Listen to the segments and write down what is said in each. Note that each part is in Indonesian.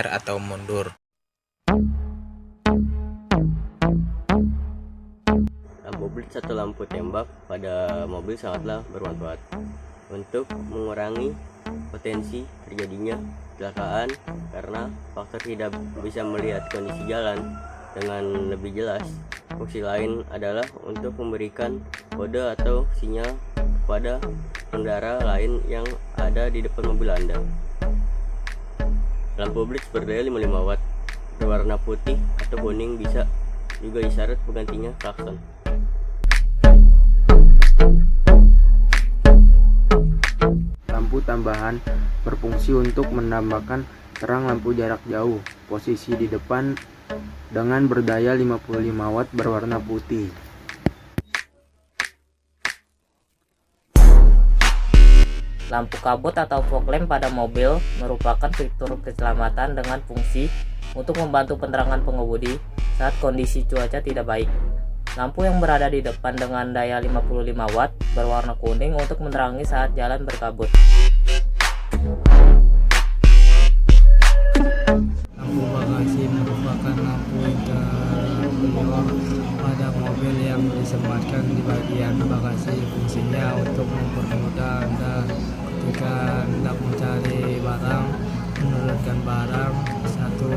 atau mundur. Lampu blitz atau lampu tembak pada mobil sangatlah bermanfaat untuk mengurangi potensi terjadinya kecelakaan karena faktor tidak bisa melihat kondisi jalan dengan lebih jelas. Fungsi lain adalah untuk memberikan kode atau sinyal kepada pengendara lain yang ada di depan mobil Anda. Lampu blitz berdaya 55 watt, berwarna putih atau kuning, bisa juga isyarat penggantinya klakson. Lampu tambahan berfungsi untuk menambahkan terang lampu jarak jauh, posisi di depan dengan berdaya 55 watt berwarna putih. Lampu kabut atau fog lamp pada mobil merupakan fitur keselamatan dengan fungsi untuk membantu penerangan pengemudi saat kondisi cuaca tidak baik. Lampu yang berada di depan dengan daya 55 watt berwarna kuning untuk menerangi saat jalan berkabut. Lampu bagasi merupakan lampu interior pada mobil yang disematkan di bagian bagasi. Fungsinya untuk mempermudah Anda ketika hendak mencari barang, menurunkan barang, satu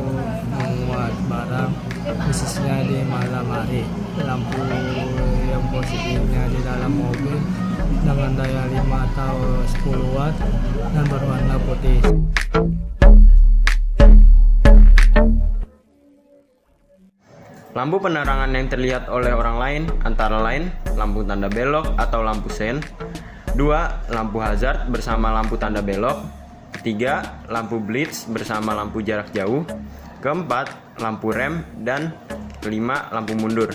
memuat barang, khususnya di malam hari. Lampu yang positifnya di dalam mobil dengan daya 5 atau 10 watt dan berwarna putih. Lampu penerangan yang terlihat oleh orang lain antara lain lampu tanda belok atau lampu sein. 2. Lampu hazard bersama lampu tanda belok. 3. Lampu blitz bersama lampu jarak jauh. 4. Lampu rem. Dan 5. Lampu mundur.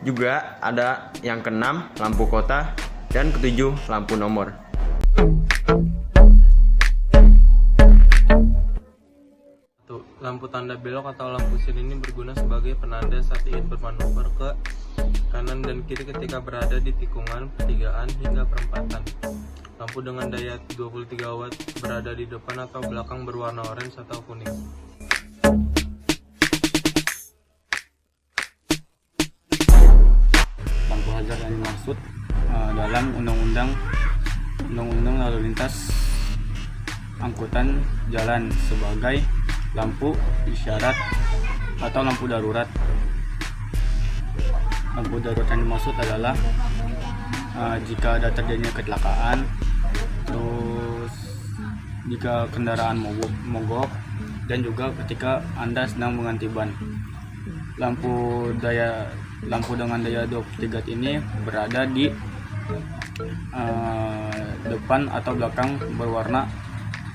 Juga ada yang ke-6 lampu kota dan ke-7 lampu nomor. Lampu tanda belok atau lampu sein ini berguna sebagai penanda saat ingin bermanuver ke kanan dan kiri ketika berada di tikungan, pertigaan, hingga perempatan. Lampu dengan daya 23 watt berada di depan atau belakang berwarna orange atau kuning. Lampu hazard yang dimaksud dalam undang-undang lalu lintas angkutan jalan sebagai lampu isyarat atau lampu darurat. Lampu darurat yang dimaksud adalah jika ada terjadinya kecelakaan, terus jika kendaraan mogok, dan juga ketika Anda sedang mengganti ban. Lampu dengan daya 23 watt ini berada di depan atau belakang berwarna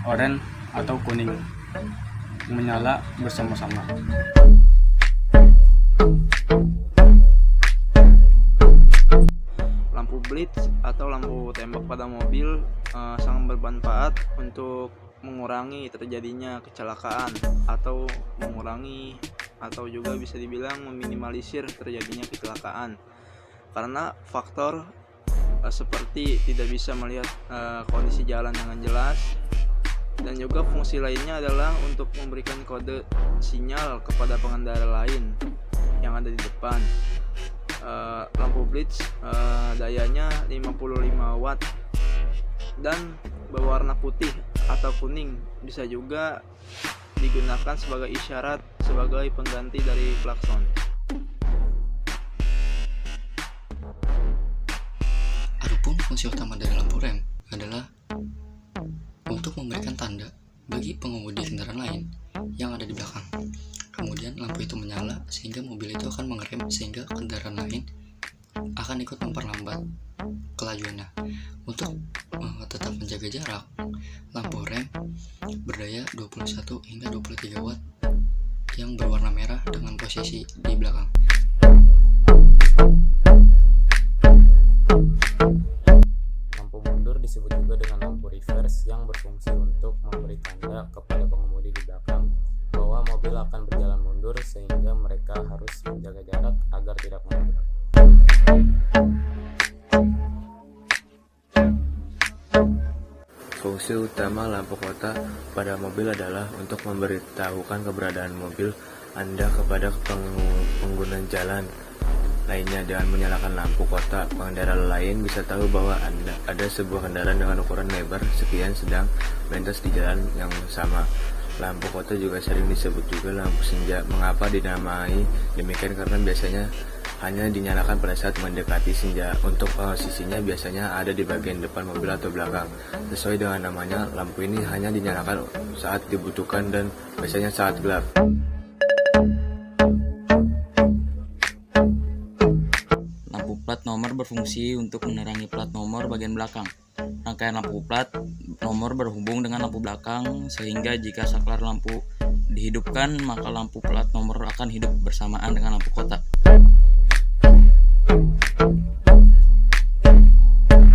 oranye atau kuning, menyala bersama-sama. Lampu blitz atau lampu tembak pada mobil sangat bermanfaat untuk mengurangi terjadinya kecelakaan atau juga bisa dibilang meminimalisir terjadinya kecelakaan karena faktor seperti tidak bisa melihat kondisi jalan dengan jelas. Dan juga fungsi lainnya adalah untuk memberikan kode sinyal kepada pengendara lain yang ada di depan. Lampu blitz dayanya 55 watt dan berwarna putih atau kuning, bisa juga digunakan sebagai isyarat sebagai pengganti dari klakson. Adapun fungsi utama dari lampu rem adalah untuk memberikan tanda bagi pengemudi kendaraan lain yang ada di belakang. Kemudian lampu itu menyala sehingga mobil itu akan mengerem sehingga kendaraan lain akan ikut memperlambat kelajuannya. Untuk tetap menjaga jarak, lampu rem berdaya 21 hingga 23 watt yang berwarna merah dengan posisi di belakang. Lampu mundur disebut juga dengan lampu reverse yang berfungsi untuk memberi tanda kepada pengemudi di belakang bahwa mobil akan berjalan mundur sehingga mereka harus menjaga jarak agar tidak menabrak. Fungsi utama lampu kota pada mobil adalah untuk memberitahukan keberadaan mobil Anda kepada pengguna jalan lainnya. Dengan menyalakan lampu kota, pengendara lain bisa tahu bahwa ada sebuah kendaraan dengan ukuran lebar sekian sedang melintas di jalan yang sama. Lampu kota juga sering disebut juga lampu senja. Mengapa dinamai demikian? Karena biasanya hanya dinyalakan pada saat mendekati senja. Untuk posisinya biasanya ada di bagian depan mobil atau belakang. Sesuai dengan namanya, lampu ini hanya dinyalakan saat dibutuhkan dan biasanya saat gelap. Lampu plat nomor berfungsi untuk menerangi plat nomor bagian belakang. Rangkaian lampu plat nomor berhubung dengan lampu belakang, sehingga jika saklar lampu dihidupkan, maka lampu plat nomor akan hidup bersamaan dengan lampu kota.